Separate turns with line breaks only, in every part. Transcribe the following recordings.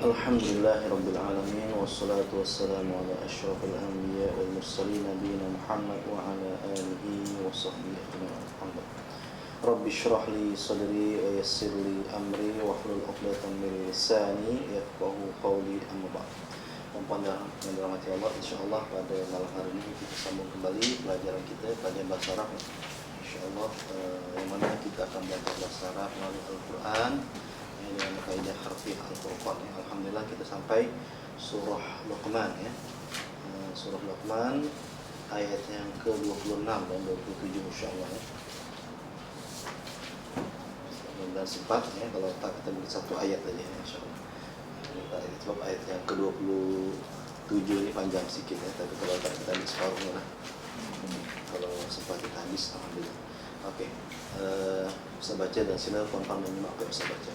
Alhamdulillahirabbil alamin wassalatu wassalamu ala asyrafil anbiya wal mursalin nabiyina Muhammad wa ala alihi wa sahbihi ajma'in. Rabbi shrah li sadri wa yassir li amri wahlul 'uqdatam min lisani yafqahu qawli, amma ba'd. Pendengar yang dirahmati Allah, insyaallah pada malam hari ini kita sambung kembali pelajaran kita, pelajaran bahasa Arab. Insyaallah yang mana kita akan belajar bahasa Arab melalui Al-Qur'an dengan kaidah harfiah Al-Furqan. Alhamdulillah kita sampai surah Luqman ya. Surah Luqman ayat yang ke-26 dan 27 insyaallah ya. Dan sempat ya, kalau tak kita beri satu ayat saja ya, insyaallah. Sebab ayat yang ke-27 ini panjang sedikit ya, tapi kalau tak kita habis separuhnya lah. Kalau sempat kita habis, alhamdulillah. Oke. Bisa baca dan sila konfirm menyimak apa yang bisa baca.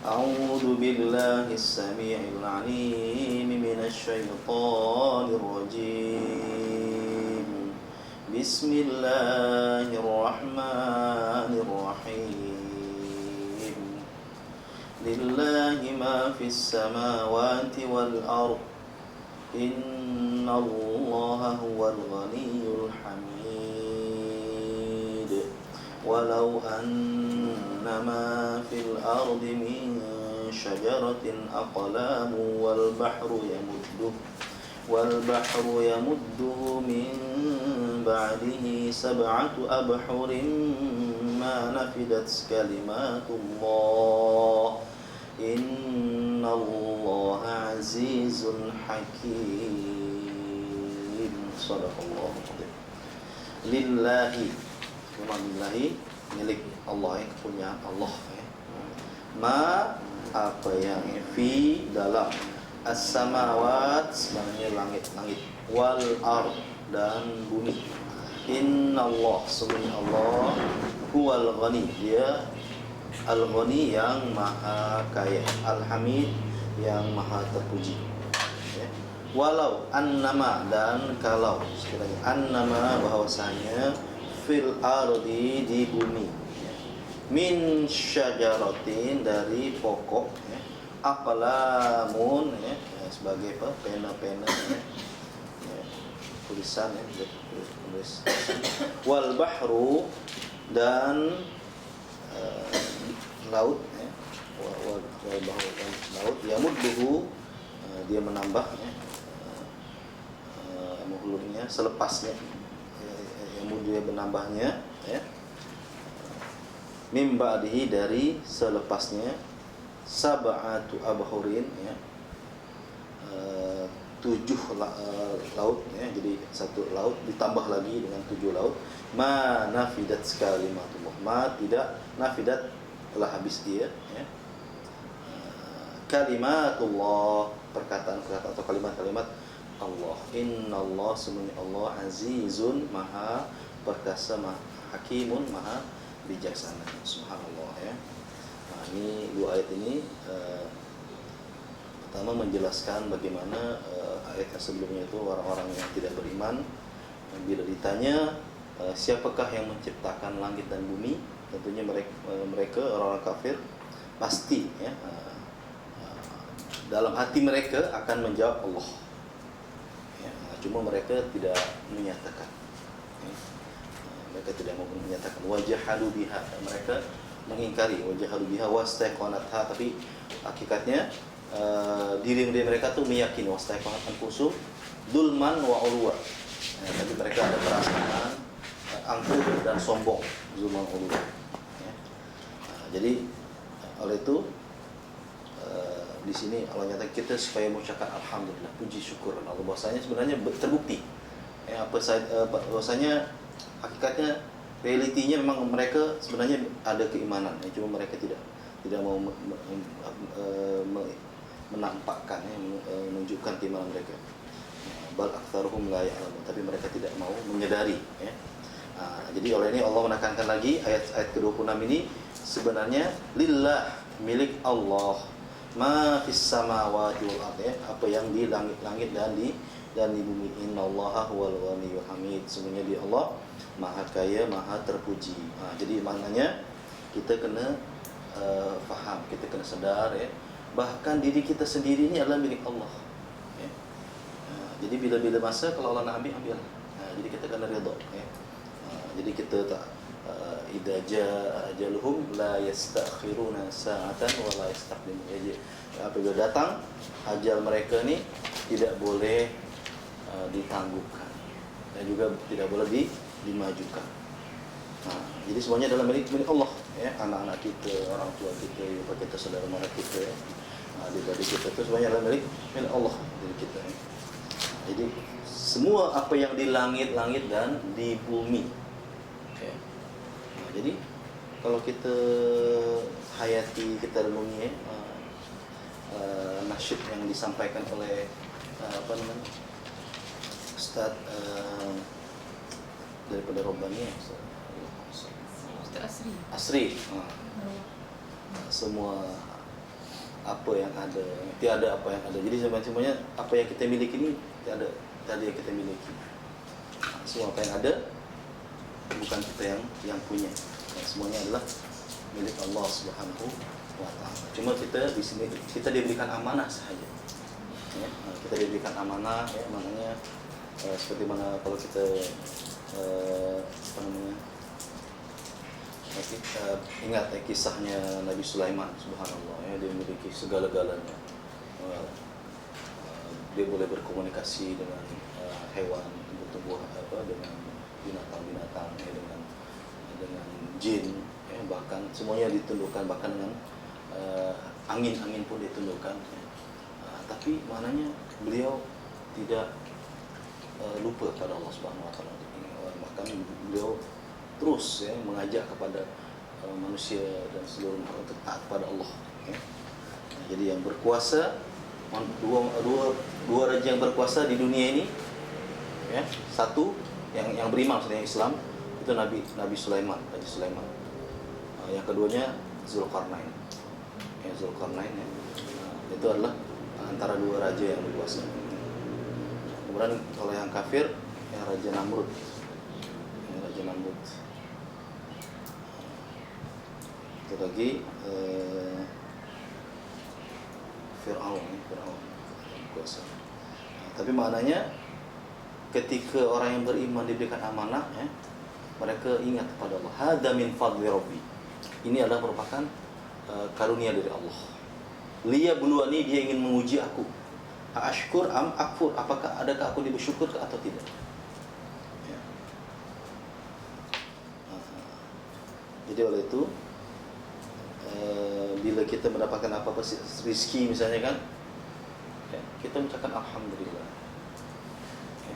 A'udzu billahi as-sami'il 'alim minasy syaithanir rajim. Bismillahirrahmanirrahim. Lillahi ma fis samawati wal ardh. Innallaha huwal ghaniyyul hamid. Walau annama fil ardi min syajaratin aqlamu wal bahru yamudduhu min ba'dihi sab'atu abhurin ma nafidat kalimatullah innallaha azizun hakim. Shadaqallahu adzim. Lillahi, lillahi milik Allah ya, kepunyaan Allah ya. Ma apa yang fi dalam as-samawat sebenarnya langit-langit, wal ard dan bumi. Innallah, sebenarnya Allah huwal ghani, dia al-ghani yang maha kaya, al-hamid yang maha terpuji ya. Walau annama, dan kalau sekiranya annama bahwasanya fil ardi di bumi ya. Min syajaratin dari pokok ya. Aqlamun ya, sebagai apa? Pena-pena ya. Ya, tulisan ya, tulis. Wal bahru, dan laut ya. Wal bahru, laut yamudduhu, dia menambah ya. Muhlurnya selepasnya dia menambahnya ya. Mim ba'dihi, dari selepasnya, sab'atu abhurin ya. 7 laut ya, jadi satu laut ditambah lagi dengan 7 laut. Ma nafidat kalimatullah, ma tidak, nafidat telah habis dia ya. Kalimatullah, perkataan-perkataan atau kalimat-kalimat Allah. Innallah, semuanya Allah azizun, maha perkasa, maha hakimun, maha bijaksana. Subhanallah ya. Nah, ini dua ayat ini pertama menjelaskan bagaimana ayat yang sebelumnya itu orang-orang yang tidak beriman bila ditanya siapakah yang menciptakan langit dan bumi, tentunya mereka orang-orang kafir pasti ya, dalam hati mereka akan menjawab Allah ya, cuma mereka tidak menyatakan ya. Mereka tidak mau menyatakan wajahadu biha, mereka mengingkari wajahadu biha wastaqanatha, tapi hakikatnya diri mereka tuh meyakini wastaqanat anfusum dulman wa ulwa ya, tapi mereka ada perasaan angkuh dan sombong, zulman ulwa ya. Jadi oleh itu di sini Allah nyatakan kita supaya mengucapkan alhamdulillah, puji syukur Allah, bahwasanya sebenarnya terbukti ya, bahwasanya hakikatnya realitinya memang mereka sebenarnya ada keimanan ya, cuma mereka tidak mau menampakkan ya, menunjukkan keimanan mereka. Bal aktsaruhum la ya'lamun, tapi mereka tidak mau menyadari ya. Jadi oleh ini Allah menekankan lagi ayat ke-26 ini sebenarnya lillah, milik Allah, ma fis samawati wal ardh ya, apa yang di langit-langit dan di bumi. Innallaha huwal ghaniyyul hamid, semuanya di Allah maha kaya, maha terpuji. Jadi maknanya kita kena faham, kita kena sedar ya, bahkan diri kita sendiri ini adalah milik Allah. Ya. Jadi bila-bila masa kalau Allah nak ambil. Jadi kita kena redha. Ya. Jadi kita tak idza jaa ajaluhum la yastakhiruna sa'atan wa la yastaqdimun. Jadi apabila datang ajal mereka ni tidak boleh ditangguhkan dan juga tidak boleh dimajukan. Jadi semuanya adalah milik Allah, ya, anak-anak kita, orang tua kita, ibu kita, saudara mara kita, adik-adik kita, itu semuanya adalah milik Allah dari kita. Ya. Jadi semua apa yang di langit-langit dan di bumi. Ya. Jadi kalau kita hayati, kita renungi nasyid yang disampaikan oleh Ustaz daripada Rabbani,
Ustaz
Asri. Semua apa yang ada, tiada apa yang ada. Jadi semuanya apa yang kita miliki ini tiada yang kita miliki. Semua apa yang ada bukan kita yang punya. Semuanya adalah milik Allah Subhanahu wa taala. Cuma kita di sini kita diberikan amanah sahaja. Ya, kita diberikan amanah, ya, maknanya seperti mana kalau kita ingat kisahnya Nabi Sulaiman, subhanallah, ya, dia memiliki segala-galanya. Dia boleh berkomunikasi dengan hewan, tumbuh-tumbuh, dengan binatang-binatang, ya, dengan jin, ya, bahkan semuanya ditundukkan, bahkan dengan angin-angin pun ditundukkan. Ya. Tapi maknanya beliau tidak lupa pada Allah Subhanahu wa taala. Bahkan beliau terus, ya, mengajak kepada manusia dan seluruh makhluk untuk taat kepada Allah. Ya. Jadi yang berkuasa, dua raja yang berkuasa di dunia ini, ya, satu yang beriman, maksudnya Islam, itu Nabi Sulaiman, Raja Sulaiman. Yang keduanya Zulkarnain. Ya, Zulkarnain, ya. Itu adalah antara dua raja yang berkuasa. Kemudian kalau yang kafir, ya, Raja Namrud. Ya, Raja Namrud. Itu lagi Fir'aun berkuasa. Tapi maknanya ketika orang yang beriman diberikan amanah, ya, mereka ingat kepada Allah. Hadza min fadli Rabbi. Ini adalah merupakan karunia dari Allah. Liyabluwani, dia ingin menguji aku. Ashkur am akfur, adakah aku bersyukur atau tidak? Ya. Jadi oleh itu bila kita mendapatkan apa-apa rezeki misalnya kan, ya, kita mengucapkan alhamdulillah. Ya,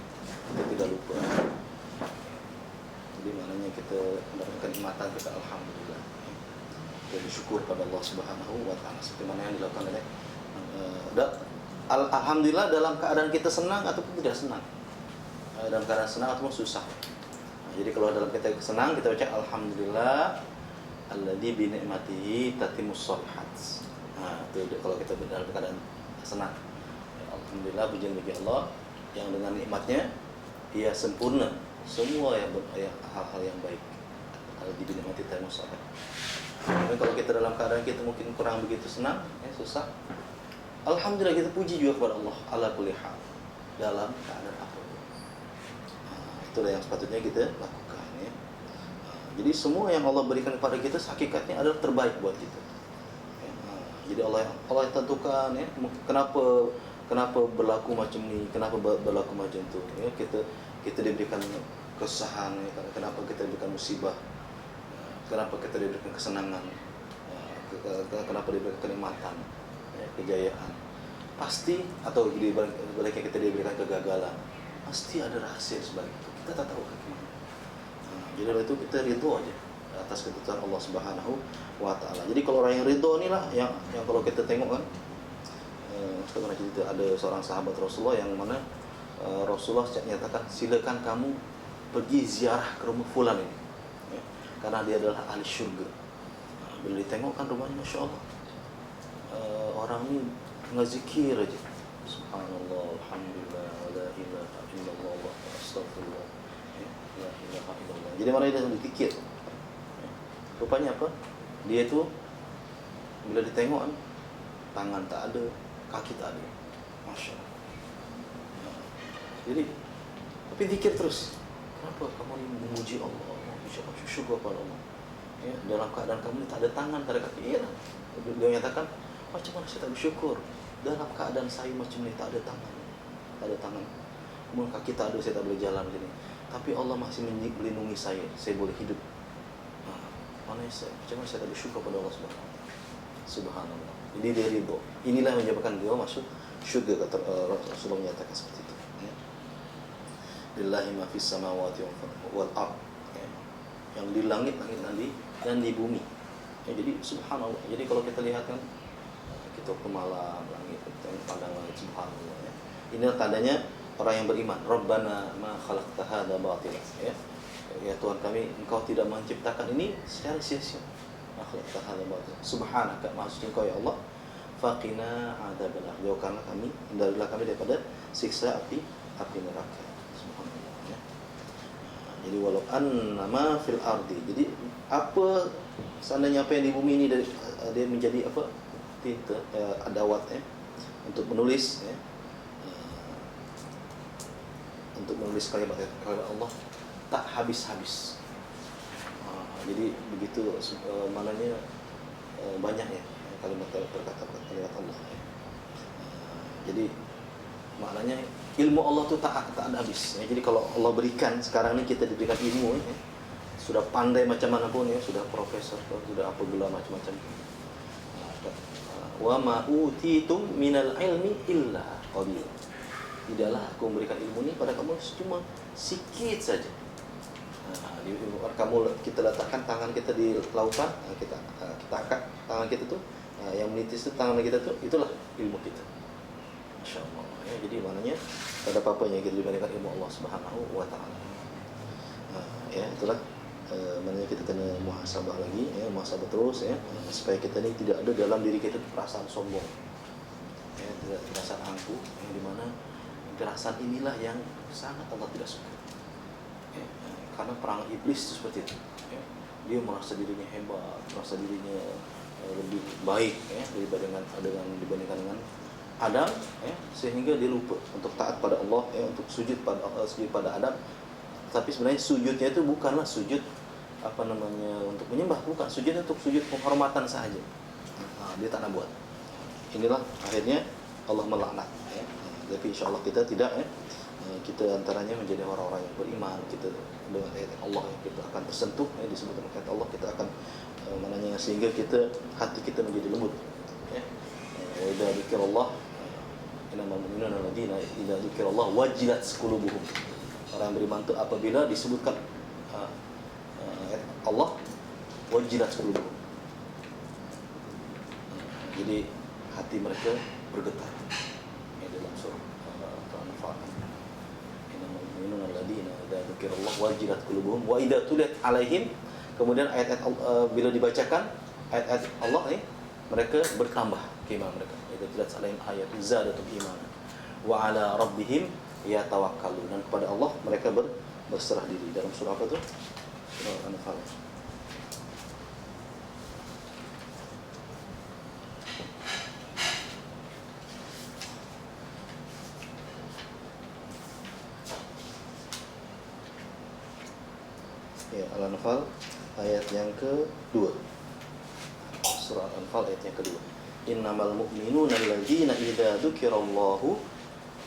kita tidak lupa. Jadi maknanya kita mendapatkan nikmatan, kita alhamdulillah. Ya. Kita bersyukur pada Allah Subhanahu wa taala seperti mana yang dilakukan oleh alhamdulillah dalam keadaan kita senang ataupun tidak senang. Dalam keadaan senang ataupun susah. Jadi kalau dalam kita senang, kita baca alhamdulillah alladzi bi ni'matihi tatimmus shalihat. Itu kalau kita dalam keadaan senang. Alhamdulillah, puji bagi Allah yang dengan nikmatnya ia sempurna semua hal-hal yang baik. Alladzi bi ni'matihi tatimmus shalihat. Tapi kalau kita dalam keadaan kita mungkin kurang begitu senang, ya, susah, alhamdulillah kita puji juga kepada Allah ala kulli hal, dalam keadaan apapun. Itulah yang sepatutnya kita lakukan, ya. Jadi semua yang Allah berikan kepada kita hakikatnya adalah terbaik buat kita. Ya. Jadi Allah yang tentukan, ya, kenapa berlaku macam ni, kenapa berlaku macam tu. Ya. Kita diberikan kesusahan, ya. Kenapa kita diberikan musibah, kenapa kita diberikan kesenangan, kenapa diberikan kenikmatan, ya, kejayaan. Pasti, atau baliknya kita diberikan kegagalan, pasti ada rahasia sebalik itu. Kita tak tahu bagaimana. Jadi oleh itu kita ridho aja atas ketentuan Allah Subhanahu wa taala. Jadi kalau orang yang ridho inilah yang kalau kita tengok kan, kita pernah cerita ada seorang sahabat Rasulullah yang mana Rasulullah nyatakan silakan kamu pergi ziarah ke rumah fulan ini, ya, karena dia adalah ahli syurga. Bila ditengok kan rumahnya, masya Allah, orang ini ngazikir aja, subhanallah, alhamdulillah, la ilaha illallah, wa astagfirullah, la ilaha illallah. Jadi mana dia dikikir, ya. Rupanya apa? Dia itu bila ditengok kan, tangan tak ada, kaki tak ada. Masya Allah. Jadi, tapi zikir terus. Kenapa kamu ini memuji Allah, syukur kepada Allah? Ya, dalam keadaan kamu ini tak ada tangan, tak ada kaki. Iyalah. Dia menyatakan, macam mana saya tak bersyukur dalam keadaan saya macam ni, tak ada tangan, tak ada tangan. Kemudian kaki tak ada, saya tak boleh jalan macam ni. Tapi Allah masih melindungi saya boleh hidup. Mana saya, macam mana saya tak bersyukur pada Allah Subhanallah. Jadi dia ridho. Inilah yang menyebabkan dia masuk syurga, kata Rasulullah menyatakan seperti itu. Ya. Lillahi ma fis samawati wal ard. Ya. Yang di langit dan di bumi. Ya, jadi subhanallah. Jadi kalau kita lihat kan, kita ke malam langit, kita pandang langit, subhanallah. Ya. Inilah tandanya orang yang beriman. Rabbana ma khalaqta hadza batila. Ya. Ya Tuhan kami, Engkau tidak menciptakan ini secara sia-sia. Ma khalaqta hadza batila. Subhanaka, maha suci Engkau ya Allah. Faqina adzabannar. Jauhkanlah kami, hindarilah kami daripada siksa api neraka. Subhanallah. Ya. Jadi walau annama fil ardi. Jadi apa seandainya apa yang di bumi ini dia menjadi apa? Tinta, adawat ya, untuk menulis ya. Untuk menulis kalimat Allah tak habis-habis. Jadi begitu maknanya banyak ya kalimat berkata kalimat Allah. Jadi maknanya ilmu Allah tu tak ada habis. Ya. Jadi kalau Allah berikan sekarang ni kita diberikan ilmu ya, sudah pandai macam mana pun ya, sudah profesor, sudah apa gelar macam-macam. Wa ma utitum minal ilmi illa qalil. Tidaklah aku memberikan ilmu ni pada kamu cuma sikit saja. Kita letakkan tangan kita di lautan, kita angkat tangan kita tu, yang menitis tu tangan kita tu, itulah ilmu kita. Masya Allah. Ya, jadi maknanya tak ada apa-apa yang kita dibandingkan ilmu Allah Subhanahu wa taala. Ya, itulah maknanya kita kena muhasabah lagi ya, muhasabah terus ya, supaya kita ni tidak ada dalam diri kita perasaan sombong. Ya, tidak perasaan angkuh yang di mana perasaan inilah yang sangat Allah tidak suka. Ya, karena perang iblis itu seperti itu. Ya. Dia merasa dirinya hebat, merasa dirinya lebih baik ya, dibandingkan dengan Adam ya, sehingga dia lupa untuk taat pada Allah ya, untuk sujud pada Adam. Tapi sebenarnya sujudnya itu bukanlah sujud untuk menyembah, bukan. Sujudnya untuk sujud penghormatan sahaja. Dia tak nak buat. Inilah akhirnya Allah melaknat ya. Tapi insya-Allah kita tidak ya. Kita antaranya menjadi orang-orang yang beriman. Kita dengan ayat Allah yang kita akan tersentuh ya, disebutkan ayat Allah, kita akan maknanya sehingga hati kita menjadi lembut ya. Wa idza dzikrallah innamal mu'minuna alladzina idza dzikrallah wajilat qulubuhum. Orang beriman itu apabila disebutkan ayat Allah, wajilat qulubuhum. Jadi hati mereka bergetar. Ya, dalam surah Al-Anfal. Innamal mu'minuna alladzina idza dzikrallah wajilat qulubuhum wa idza tuliyat alaihim. Kemudian ayat-ayat bila dibacakan ayat-ayat Allah ni, mereka bertambah keimanan mereka. Idza tuliyat alaihim ayatu zadatu imanan wa ala rabbihim yatawakkalun. Dan kepada Allah mereka berserah diri. Dalam surah apa tu? Surah Al-Anfal. Ya, Al-Anfal ayat yang kedua. Surah Al-Anfal ayat yang kedua. Innamal mu'minuna alladzina idza dzukirallahu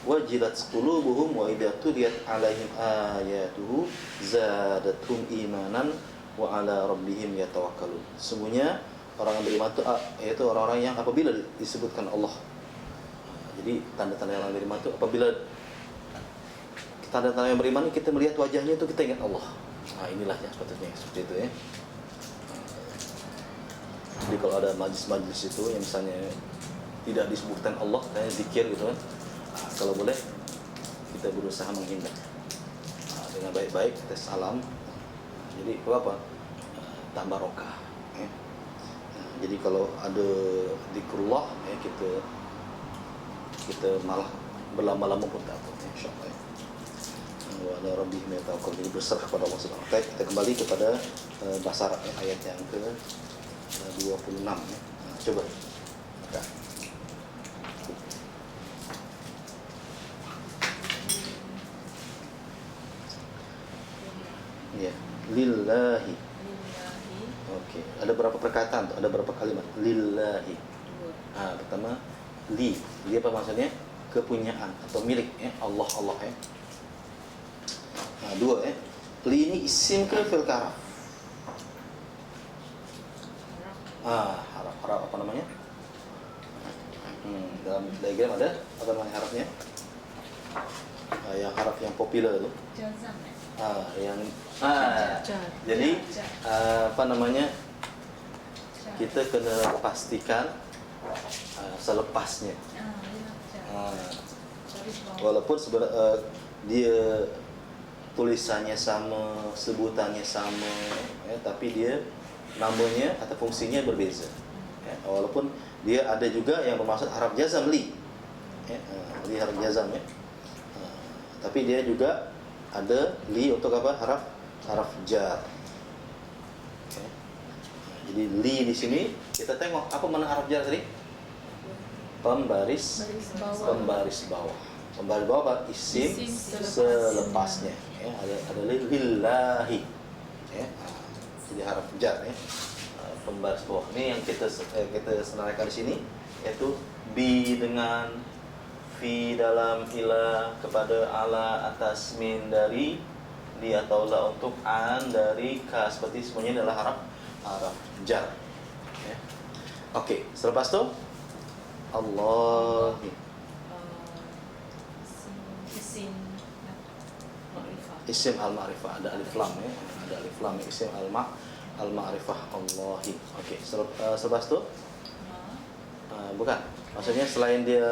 wajilat qulubuhum wa idza tuliyat 'alaihim ayatuhu zadatuhum imanan wa 'ala rabbihim yatawakkalun. Sesungguhnya orang yang beriman itu yaitu orang-orang yang apabila disebutkan Allah. Jadi tanda-tanda orang beriman itu apabila tanda-tanda yang beriman kita melihat wajahnya itu kita ingat Allah. Inilah yang sepatutnya seperti itu ya. Jadi kalau ada majlis-majlis itu yang misalnya tidak disebutkan Allah, kayak zikir gitu kan, kalau boleh kita berusaha menghindar dengan baik-baik, kita salam. Jadi apa? Tambah barokah ya. Jadi kalau ada zikrullah ya, kita malah berlama-lama pun tak apa, insyaallah ya. Wa ala rabbihim yatawakkalun. Jadi berserah kepada Allah Subhanahu wa taala. Kita kembali kepada bahasa Arab ya, ayat yang ke 26 ya. Coba. Lillahi.
Lillahi.
Okey. Ada berapa perkataan tu? Ada berapa kalimat? Lillahi.
Dua.
Pertama li. Li apa maksudnya? Kepunyaan atau milik Allah Allah dua li ini isim ke fi'il ke haraf? Haraf. Haraf apa namanya? Dalam diagram ada apa namanya harafnya? Yang haraf yang popular tu.
Jazam.
Jadi apa namanya? Kita kena pastikan selepasnya. Walaupun sebenarnya dia tulisannya sama, sebutannya sama, tapi dia namanya atau fungsinya berbeza. Walaupun dia ada juga yang bermaksud haraf jazam li, li haraf jazam tapi dia juga ada li untuk apa? Haraf jar. Jadi li di sini kita tengok apa mana haraf jar tadi? Pembaris bawah. Pembaris bawah apa? Isim selepasnya. Ada lillahi. Jadi haraf jar pembaris bawah. Ini yang kita senaraikan di sini, yaitu bi dengan fi dalam ila kepada ala atas min dari di atau la untuk an dari ka, seperti semuanya adalah haraf jar. Okey, selepas tu Allah isim al-ma'rifah, ada alif lam ada alif lam isim al-ma'rifah Allahi. Okey, selepas tu bukan, maksudnya selain dia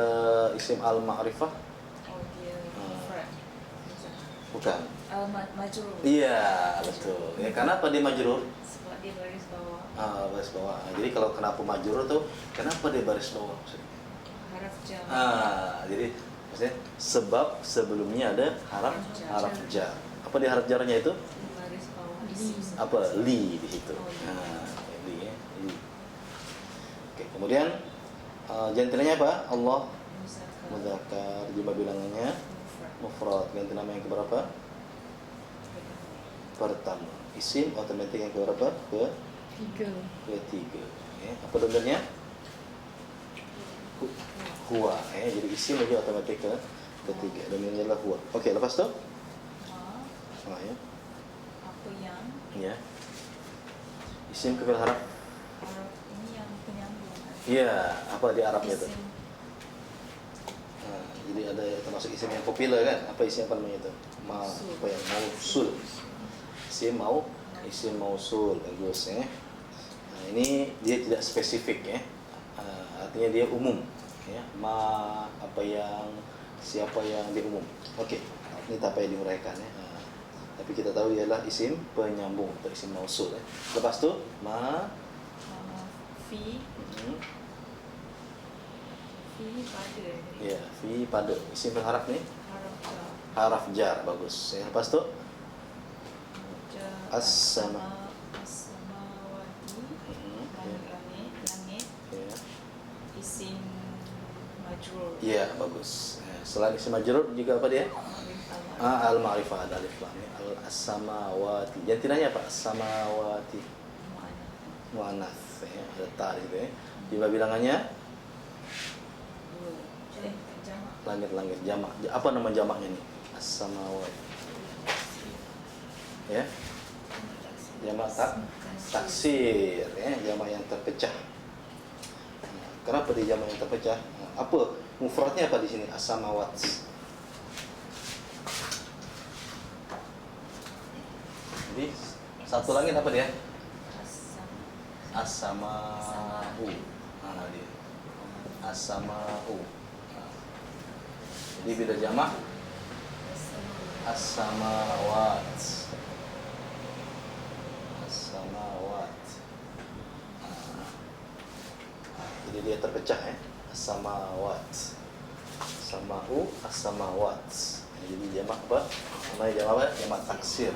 isim al-ma'rifah
dia mufrad.
Bukan.
Majrur.
Iya, betul. Kenapa dia majrur?
Sebab dia baris bawah.
Baris bawah. Jadi kalau kenapa majrur tu, kenapa dia baris bawah maksudnya?
Haraf jar.
Jadi maksudnya sebab sebelumnya ada haraf jar. Apa dia haraf jarnya itu?
Baris bawah.
Apa? Li di situ. Li. Oke, kemudian jantinanya apa? Allah mudzakkar, jumlah bilangannya mufrad. Ganti nama yang keberapa? Pertama. Isim otomatis yang keberapa? Ketiga. Apa domirnya? Huwa. Jadi isim lagi otomatis ketiga. Domirnya adalah huwa. Okey, lepas tu?
Apa yang?
Ya. Isim ke fi'il haraf?
Haraf ini yang penyambung.
Ya, apa di Arabnya tu? Jadi ada termasuk isim yang popular kan? Apa isim apa namanya itu? Apa yang mausul. Isim mausul. Bagus ini dia tidak spesifik artinya dia umum apa yang, siapa yang dia umum. Okey, ini tak payah diuraikan tapi kita tahu dia adalah isim penyambung atau isim mausul Lepas tu
fi pada.
Ya, fi pada isim berharaf ni haraf jar. Bagus. Lepas tu as-sama
as-samawati langit isim majrur.
Ya, bagus. Selain isim majrur juga apa dia? Al-ma'rifah, ada alif lam. As-samawati. Jantinanya apa? As-samawati. Muannats. Ada ta di situ Jumlah bilangannya langit-langit, jamak. Apa nama jamaknya ni? As-samawati. Ya. Jamak taksir jamak yang terpecah. Kenapa dia jamak yang terpecah? Apa mufradnya apa di sini? As-samawat. Jadi satu langit apa dia? As-sama'u. Dia. As-sama'u. Jadi bila jamak as-samawat. As-samawat. Jadi dia terpecah as-samawat. Sama'u as-samawat. Jadi jamak apa? Namanya jamak apa? Jamak taksir.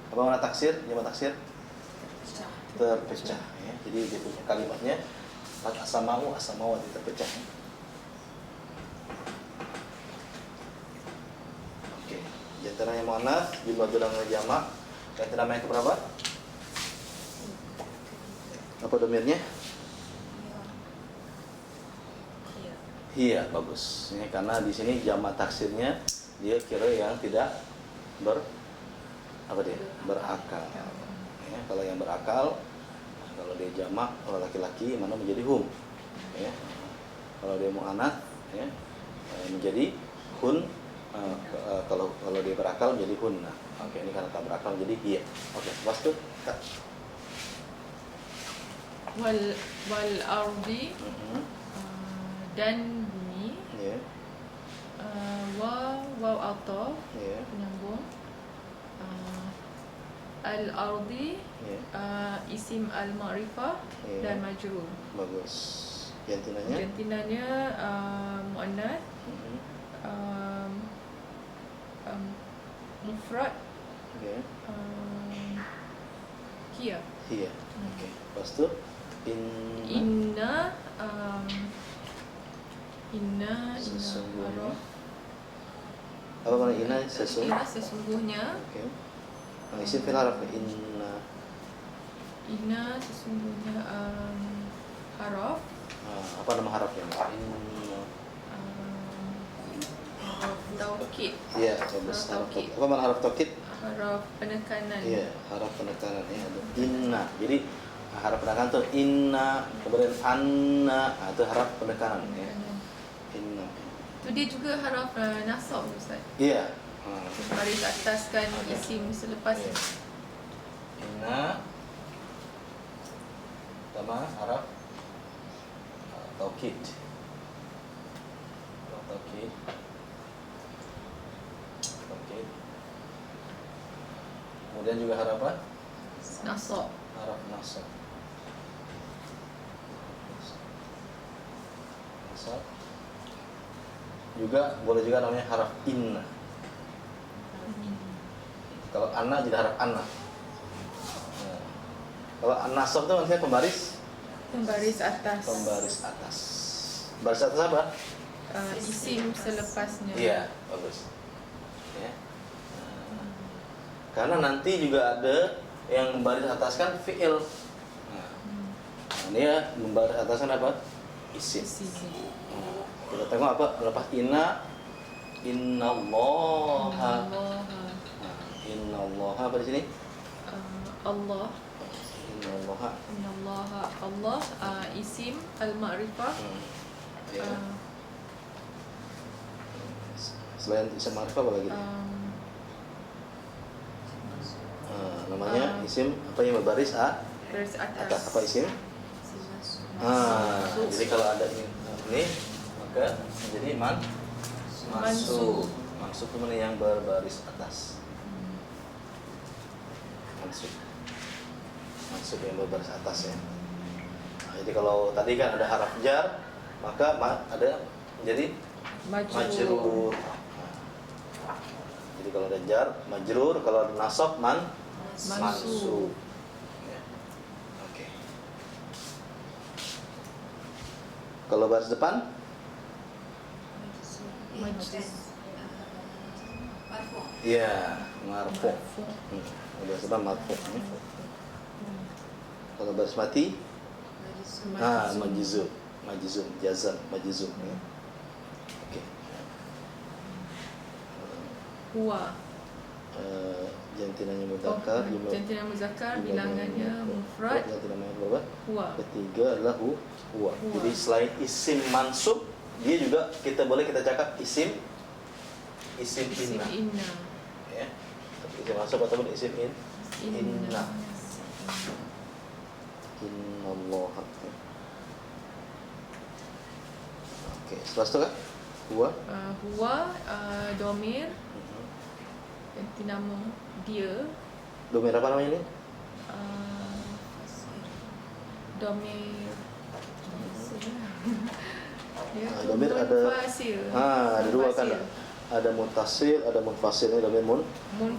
Apa makna taksir? Jamak taksir terpecah Jadi dia punya kalimatnya As-samawati terpecah. Oke. Jantina yang muannas jumlah domirnya jamak. Jantina yang keberapa? Apa domirnya?
Iya.
Iya, bagus. Ya, karena di sini jamak taksirnya dia kira yang tidak berakal. Ya, kalau yang berakal, kalau dia jamak, kalau laki-laki mana menjadi hum. Ya. Kalau dia muannats, ya, menjadi hun. Kalau dia berakal menjadi hunna. Oke, ini karena tak berakal menjadi hiya. Oke, lepas itu
Wal ardi dan bumi.
Ya.
Waw atau
Ya.
penyambung. Al ardi isim al ma'rifah
Ya.
dan majrur.
Bagus. Jantinanya?
Jantinanya muannats, mufrad,
Ya.
hiya.
Hiya. Oke. Lepas itu
Inna
sesungguhnya.
araf.
Apa mana inna sesungguhnya?
Inna sesungguhnya.
Oke. Yang isim fil harf
Inna sesungguhnya haraf.
Apa nama harafnya? Inna.
Taukid.
Iya, bagus.
Haraf taukid.
Apa mana haraf taukid?
Haraf penekanan.
Iya, haraf penekanan ya. Ada inna. Jadi haraf penekanan tuh inna, kemudian anna, itu haraf penekanan ya. Inna.
Itu dia juga haraf nasab, Ustaz.
Iya.
Baris ataskan isim selepasnya.
Inna sama haraf taukid. Taukid. Kemudian juga haraf apa?
Nasab.
Haraf nasab. Nasab. Juga boleh juga namanya haraf inna. Kalau anna jadi haraf anna. Nah, kalau nasab itu maksudnya
Pembaris atas.
Pembaris atas. Baris atas apa?
Isim selepasnya.
Iya, bagus. Ya. Karena nanti juga ada yang membaris ataskan fi'il. Nah, dia membaris ataskan apa? Isim. Kita tengok apa? Lepas innallaha. Innallaha apa di sini?
Allah.
Innallaha.
Allah isim al-ma'rifah.
Ya. Selain isim ma'rifah apa lagi? Namanya isim apa yang berbaris
Baris
atas apa isim? Jadi kalau ada ini maka menjadi mansub. Mansub itu mana yang berbaris atas. Mansub yang berbaris atas ya. Jadi kalau tadi kan ada haraf jar, maka ada menjadi majrur. Jadi kalau ada jar, majrur, kalau ada nasab, mansub. Ya. Oke. Kalau baris depan? Iya, marfu. Baris depan marfu. Kalau baris mati? Majzum. Majzum. Ya. Oke.
Huwa.
Jantinanya mudzakkar,
jantina muzakkar, bilangannya mufrad.
Jantinanya berapa?
Huwa.
Ketiga adalah huwa. Jadi selain isim mansub, dia juga kita cakap isim inna. Ya. Isim mansub ataupun isim inna. Innallaha. Oke, setelah itu kan
Huwa domir. Ganti nama dia.
Domir apa namanya ini?
Domir.
Domir ada
munfasil.
Ada dua kan. Ada muntasil, ada munfasil. Ini domir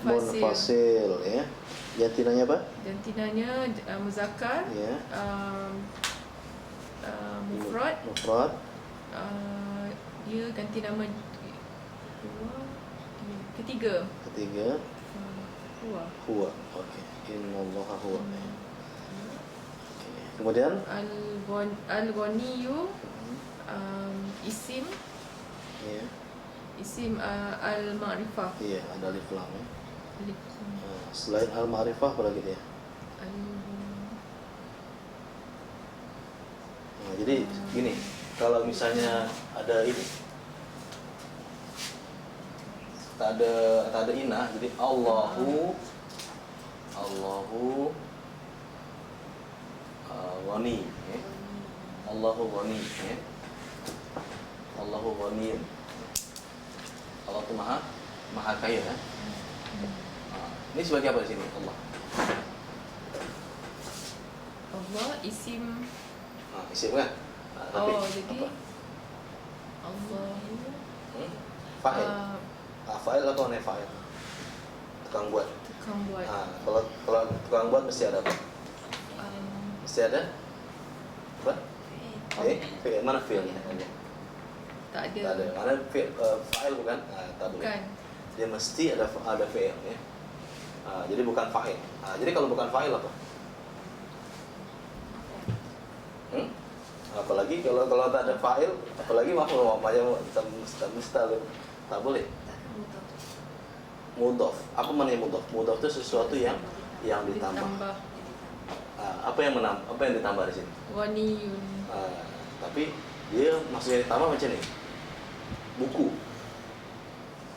munfasil ya. Jantinanya apa?
Jantinanya muzakkar.
Ya.
mufrad.
Mufrad.
Dia ganti nama huwa. Ketiga huwa.
Huwa. Okey. Innallaha huwa. Kemudian
Al-Ghaniyu isim.
Ya.
Isim al-ma'rifah.
Iya, ada alif lam ya.
Alif.
Selain al-ma'rifah apa lagi dia? Nah, jadi gini, kalau misalnya ada ini, tak ada inah, jadi Allahu Ghani, ya. Allahu Ghani, ya. Allahu Ghani. Allah itu maha kaya, ya. Ini sebagai apa di sini Allah?
Allah isim.
Isim kan? Tapi
jadi
apa?
Allah
Fa'il. Fa'il atau ne fa'il? Tukang buat. Kalau tukang buat mesti ada apa? Mesti ada apa? Fi'il. Mana fi'ilnya?
Tak ada.
Tak ada. Mana fa'il bukan? Tak boleh.
Bukan.
Dia mesti ada fi'il, ya. Jadi bukan fa'il. Jadi kalau bukan fa'il apa? Apalagi kalau tak ada fa'il, apalagi maf'ul mustaqil, tak boleh. Mudhaf. Apa maknanya mudhaf? Mudhaf itu sesuatu yang ditambah. Apa yang ditambah di sini?
Ghaniyun.
Tapi dia maksudnya ditambah macam ni.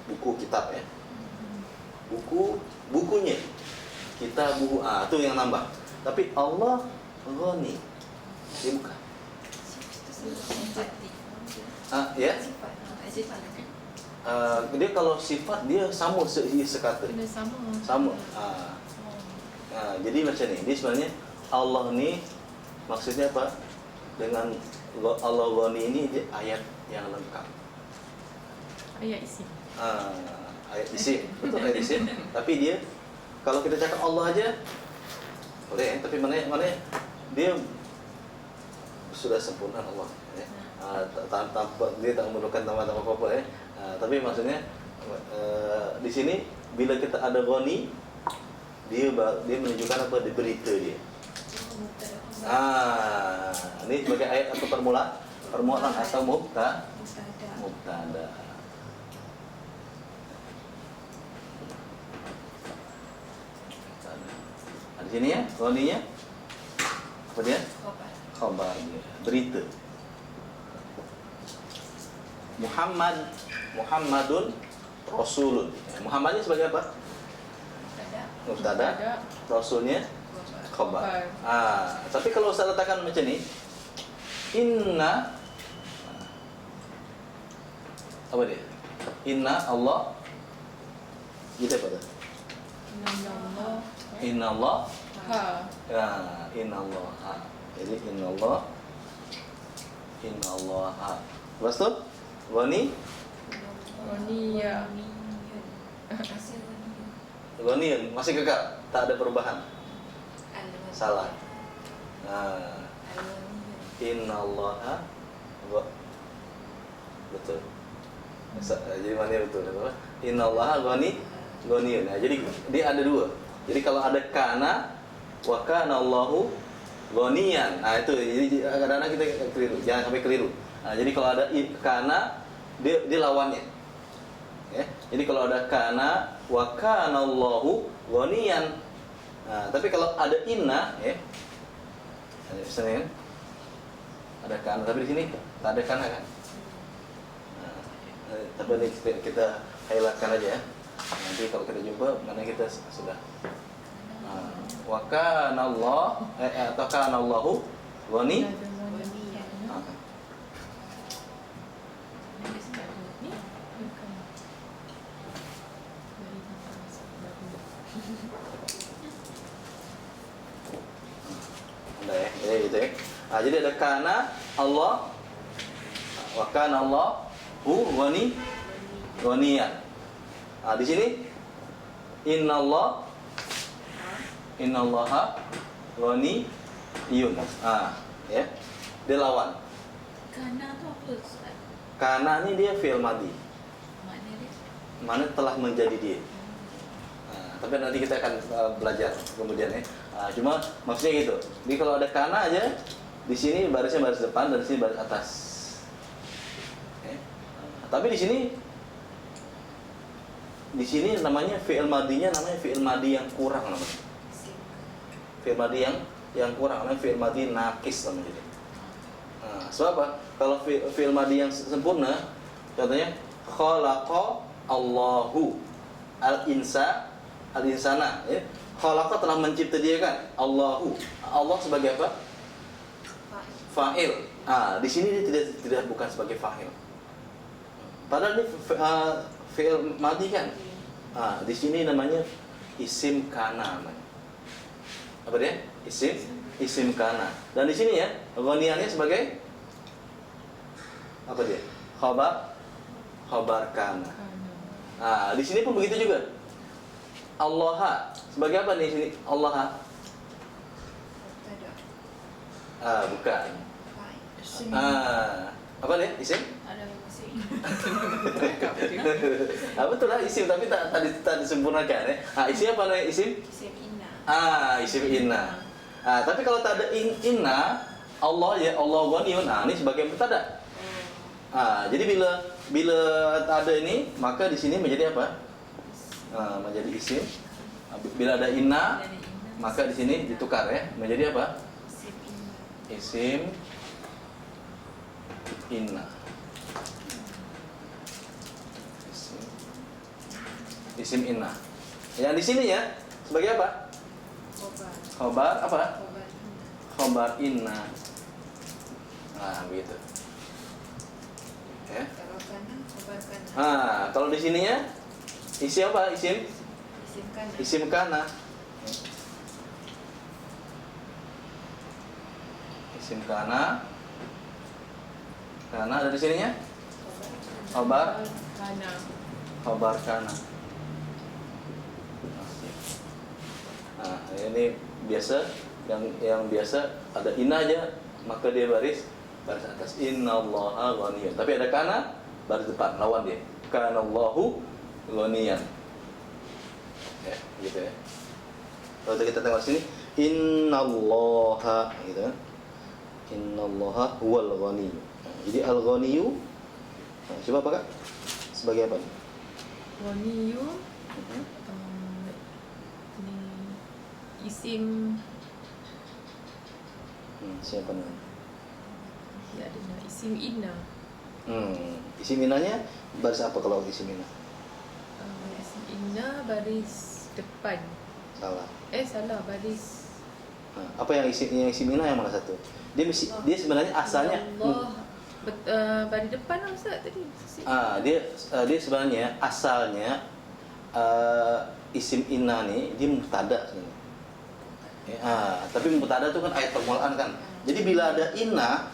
Buku kitab, ya. Bukunya. Buku itu yang nambah. Tapi Allah Ghani. Dia bukan. Ya. Dia kalau sifat dia sama sekata.
Kena
Sama. Jadi macam ni. Ini sebenarnya Allah ni maksudnya apa? Dengan Allah Ghani ini dia ayat yang lengkap.
Ayat isim.
Ayat isim. Betul, ayat isim. Tapi dia kalau kita cakap Allah aja boleh, tapi mana dia sudah sempurna Allah, ya. Tanpa dia tak memerlukan tambah apa-apa, ya. Tapi maksudnya di sini bila kita ada Ghani, dia menunjukkan apa? Di berita dia. Ini sebagai ayat atau permulaan atau mubtada. Di sini ya, Ghaninya apa dia? Khabar dia, berita. Muhammadun Rasulun. Muhammadnya sebagai apa? Mubtada. Rasulnya khabar. Tapi kalau saya letakkan macam ni, inna apa dia? Inna Allah. Gitu apa tu? Inna Allah. Inna Allah. Jadi inna Allah. Lepas tu Ghani. Ghaniyan masih kekal, tak ada perubahan. Salah. Inna Allah. Betul. Jadi mana betul? Inna Allah Ghaniyun. Jadi dia ada dua. Jadi kalau ada kana wa kana Allahu Ghaniyan. Itu jadi kadang-kadang kita keliru. Jangan sampai keliru. Jadi kalau ada kana dia lawannya. Ya. Jadi kalau ada kana wa kana Allahu Ghaniyan. Tapi kalau ada inna, ya. Misalnya ada kana, tapi di sini tak ada kana kan? Tapi ini kita highlightkan aja ya. Nanti kalau kita jumpa mana kita sudah wa kana Allah atau kana Allahu Ghani. Gitu ya. Jadi ada kana Allah wa kana Allahu Ghaniyan. Di sini innallaha Ghaniyun. Ya. Dia lawan.
Kana tu apa Ustaz?
Kana ini dia fi'il madhi.
Makna dia?
Mana telah menjadi dia. Tapi nanti kita akan belajar kemudian ya. Cuma maksudnya gitu. Jadi kalau ada kana aja, di sini barisnya baris depan dan di sini baris atas. Tapi di sini namanya fi'il madhinya namanya fi'il madhi yang kurang namanya. Fi'il madhi yang kurang namanya fi'il madhi naqis namanya. Sebab apa? Kalau fi'il madhi yang sempurna, contohnya khalaqa Allahu al-insana, ya. Khalaqa telah mencipta dia kan? Allahu. Allah sebagai apa? Fa'il. Di sini dia tidak bukan sebagai fa'il. Padahal ini fi'il madhi kan? Di sini namanya isim kana namanya. Apa dia? Isim kana. Dan di sini ya, ghaniyannya sebagai apa dia? Khabar kana. Di sini pun begitu juga. Allah sebagai apa nih sini? Allah. Bukan. Apa dia? Isim?
Ada isim.
Betul lah isim tapi tak disempurnakan ya. Isim apa namanya isim?
Isim inna.
Isim inna. Tapi kalau tak ada inna, Allah ya Allah ghaniyun. Ini sebagai mubtada. Jadi bila tak ada ini, maka di sini menjadi apa? Menjadi isim. Bila ada inna, maka di sini ditukar ya, menjadi apa? Isim inna. Isim inna. Yang di sini ya sebagai apa? Khobar apa? Khobar inna. Begitu. Ya. Kalau di sininya isim apa? Isim kana. Isim kana. Kana ada di sininya? Khobar
Kana.
Khobar kana. Ini biasa yang biasa ada inna aja maka dia baris atas innallaha ghaniyun. Tapi ada kana baris depan lawan dia. Kanallahu ghaniyan. Ya, gitu ya. Kalau kita tengok sini innallaha gitu kan. Innallaha huwal ghaniyyu. Jadi al-ghaniyyu coba apa Kak? Sebagai apa nih?
Ghaniyyu. Ni isim
siapa namanya?
ya ada isim inna.
Isim innanya baris apa kalau isim inna?
Isim inna baris depan.
Salah.
Salah baris.
Apa yang isim inna yang mana satu? Dia sebenarnya asalnya
baris depan lah Ustaz tadi.
Dia sebenarnya asalnya isim inna nih dia mubtada sebenarnya. Tapi mubtada itu kan ayat permulaan kan. Jadi bila ada inna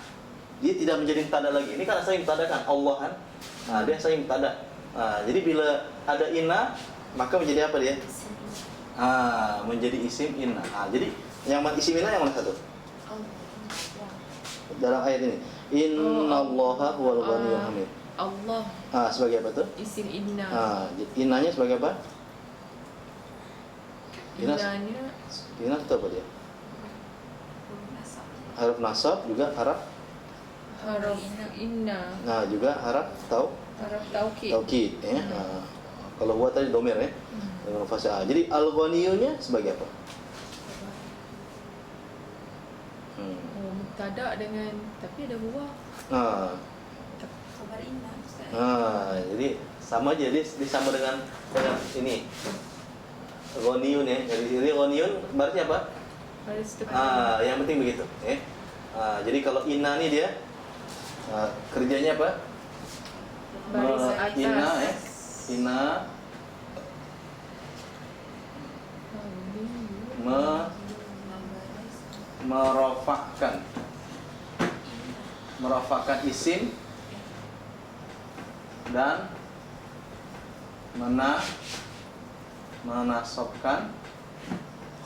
dia tidak menjadi mubtada lagi. Ini kan asalnya mubtada kan Allah kan. Dia asalnya mubtada. Jadi bila ada inna maka menjadi apa dia? Menjadi isim inna. Jadi yang isim inna yang mana satu? Dalam ayat ini innallaha huwal ghaniyyul hamid.
Allah.
Sebagai apa tuh?
Isim inna.
Innanya sebagai apa?
Innanya
Inna itu apa dia? Haruf nasab juga haraf
inna.
Juga haraf
Haraf taukid.
taukid ya. Kalau huwa tadi domir ya. Dengan fasal. Jadi al-ghaniyunya sebagai apa?
Mubtada dengan tapi ada huwa.
Khabar inna Ustaz.
Jadi sama aja dia sama dengan ini. Ghaniyun ya. Jadi ghaniyun barisnya apa?
Baris depan.
Yang penting begitu ya. Jadi kalau inna nih dia kerjanya apa?
Baris atas.
Inna ya. Inna merofakkan isim dan menasabkan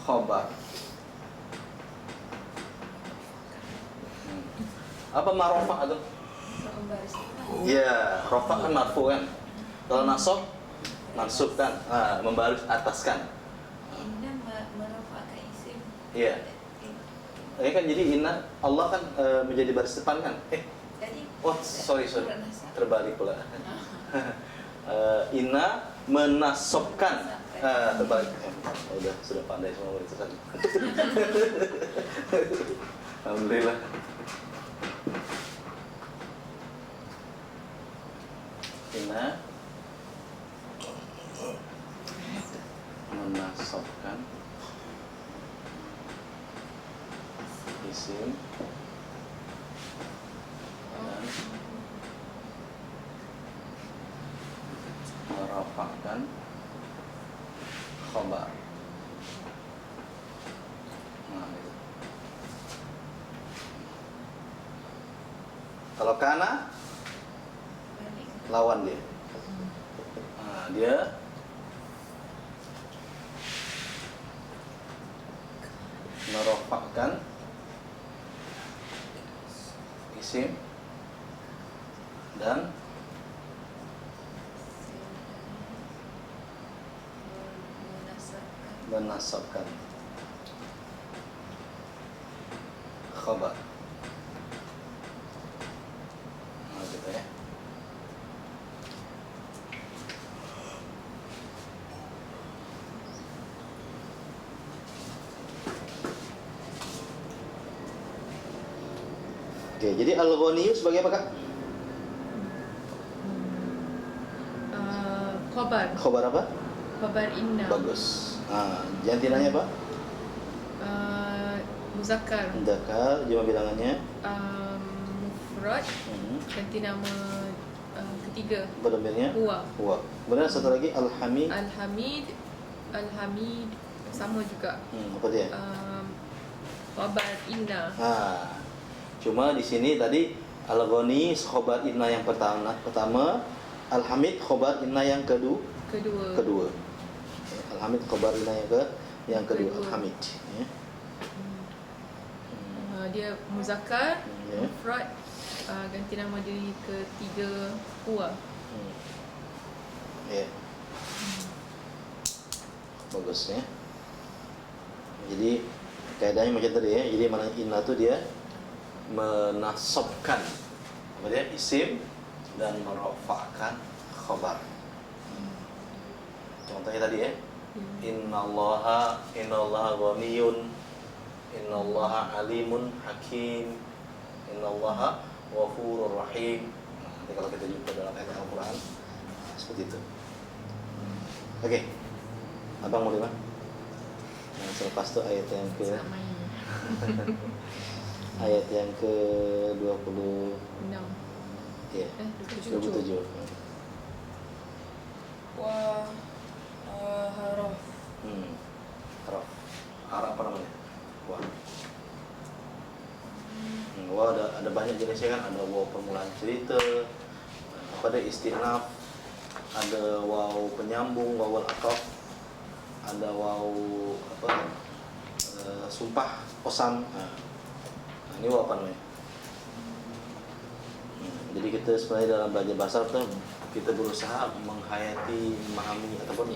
khobar. Apa marofa itu?
Membaris.
Ya, rofa kan marfu kan. Kalau nasab mansub kan, membaris ataskan.
Inna merafa'kan isim.
Iya. Ya kan jadi inna Allah kan menjadi baris depan kan.
Tadi
Oh sorry
surat Nasab.
terbalik pula. Inna menasobkan. Terbalik. Udah sudah pandai semua murid tadi. Alhamdulillah. Inna menasobkan isim dan merafa'kan khabar. Nah, itu. Kalau kana lawan dia. Nah, dia merafa'kan isim dan menasabkan khabar. Nah, gitu ya. Oke, jadi al-ghaniyu sebagai apa, Kak?
Khobar.
Khabar apa?
Khobar inna.
Bagus. Nah, jantinanya apa?
Muzakkar.
Mudzakkar, jumlah bilangannya.
Mufrad. Ganti nama ketiga.
Berdomirnya
Huwa.
huwa. Kemudian satu lagi al-hamid.
Al-Hamid sama juga.
Apa dia?
Khobar inna.
Cuma di sini tadi al-ghani khobar inna yang pertama, al-hamid khobar inna yang kedua. Al-hamid khobar inna yang kedua. Al-hamid. Ya.
Dia muzakkar,
Ya.
mufrad, ganti nama diri ketiga huwa.
Ya. Bagus ya. Jadi kaidahnya macam tadi ya. Jadi mana inna tu dia menasabkan kemudian isim dan merafa'kan khabar. Contohnya tadi ya. Innallaha ghaniyun, innallaha alimun hakim, innallaha ghafurur rahim. Nanti kalau kita jumpa dalam ayat Al-Qur'an seperti itu. Oke. Abang mau di mana? Nah, selepas itu ayat yang ke
Sama ini.
ayat yang ke-26.
6.
Iya.
27.
27.
Wa haraf.
Haraf. Haraf apa namanya? Wah. Wah ada banyak jenisnya kan, ada waw permulaan cerita, ada istinaf, ada waw penyambung, waw al-aqaf, ada waw sumpah qasam. Nah, ini waw apa namanya? Jadi kita sebenarnya dalam belajar bahasa Arab kita berusaha menghayati, memahami ataupun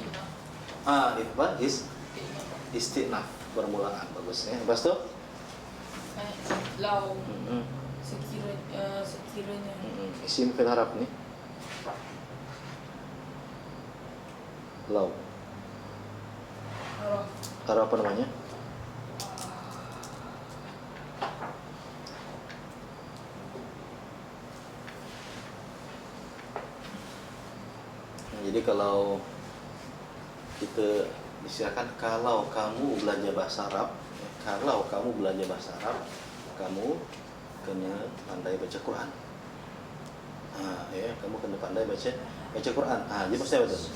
istinaf permulaan bagus ya. Lepas tu
Lau. Sekiranya.
isim fil haraf ni. Lau.
Haraf.
Haraf apa namanya? Jadi kalau kita disilakan kalau kamu belajar bahasa Arab, kamu kena pandai baca Quran. Ya, kamu kena pandai baca Quran. Jadi maksudnya apa tu?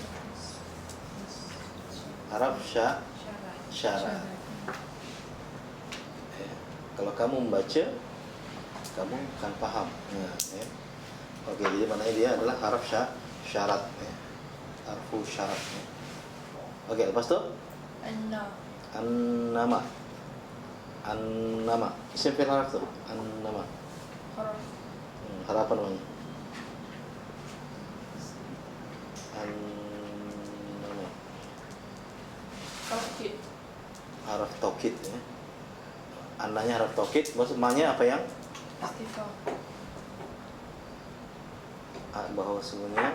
Arab syarat. Ya. Kalau kamu membaca, kamu akan paham. Ya. Oke, jadi maknanya dia adalah haraf syarat. Ya. Harfu syarat. Ya. Oke, lepas tu? An-nama. Isim fi'il harf tu. An-nama.
Haraf.
Haraf apa namanya? Mana?
Haraf kid.
Haraf taukid ya. Ananya haraf taukid, maksudnya apa yang?
Istifham.
Bahwa sebenarnya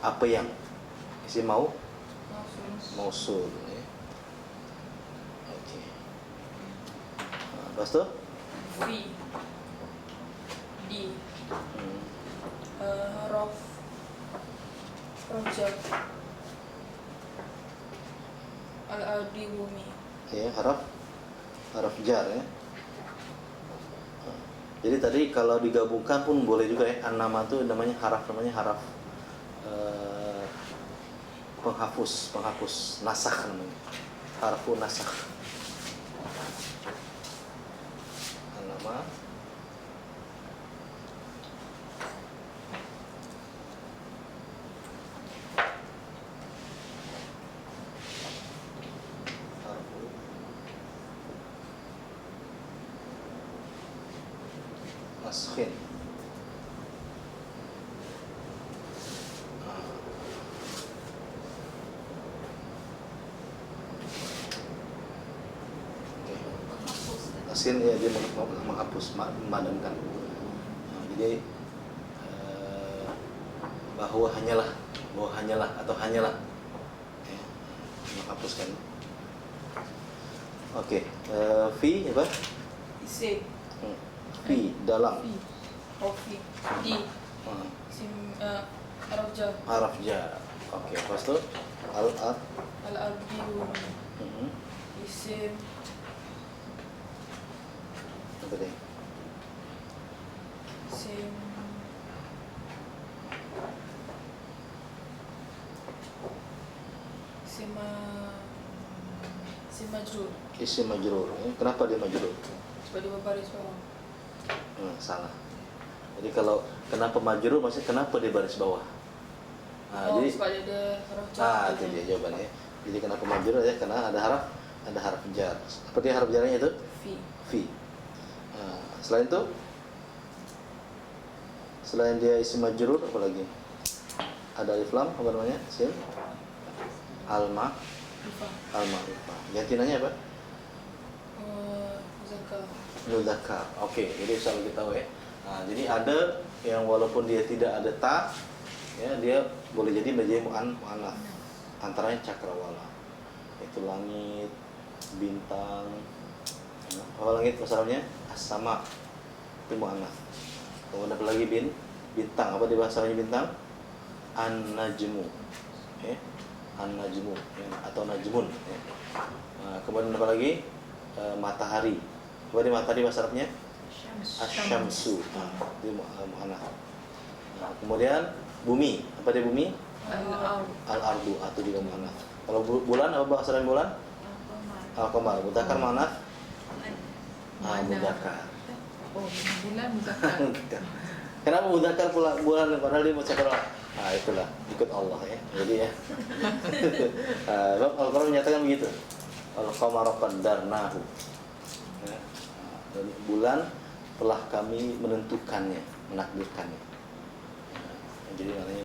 apa yang isi mausul ya. Oke. Lepas tu
Fi. Di. Haraf. Roja. Al-ardi bumi.
ya haraf jar ya. Jadi tadi kalau digabungkan pun boleh juga ya. An-nama itu namanya haraf penghapus nasakh namanya. Harfu nasakh. An-nama harfu naskhin. Asin ya dia menghapus, memadamkan. Jadi bahwa hanyalah atau hanyalah ya, menghapuskan. Oke, fi apa?
Isim.
Fi dalam.
Fi.
Oh, fi. Di. Isim. Haraf jar.
Haraf jar. Oke, lepas tu
Al-ardi bumi. Isim.
apa tadi?
Isim. Isim majrur.
Isim majrur. Kenapa dia majrur?
Sebab dia berbaris bawah.
Salah. Jadi kalau kenapa majrur maksudnya kenapa dia baris bawah? Jadi
sebab dia ada haraf jar.
itu dia jawabannya. Jadi kenapa majrur ya? Karena ada haraf jar. Apa dia haraf jarnya itu? Fi. Selain itu, selain dia isim majrur apa lagi? Ada alif lam apa namanya? Isim al-ma'rifah. Gantinanya apa? Muzakkar. Oke, jadi selalu kita tahu ya. Jadi ada yang walaupun dia tidak ada ta, ya dia boleh jadi menjadi mu'annats. Antaranya cakrawala. Itu langit, bintang. Apa langit masalahnya? As-sama. Itu mu'annats. Kemudian apa lagi bintang? Apa di bahasanya bintang? An-najmu. Ya. An-najmu ya, atau najmun ya. Kemudian apa lagi? Matahari. Apa di matahari bahasa Arabnya? Asy-syamsu. Itu mu'annats. Kemudian bumi. Apa di bumi? Al-ardu atau juga mu'annats. Kalau bulan apa bahasa Arab bulan? Al-qamar. Mudzakkar mu'annats? Mudzakkar.
Oh, bulan muzakkar.
Kenapa mudzakkar pula bulan padahal dia muzakkar? Itulah ikut Allah ya. Jadi ya. Al-Qur'an menyatakan begitu. Al-qamara qaddarnahu. Ya. Dan bulan telah kami menentukannya, menakdirkannya. Jadi maknanya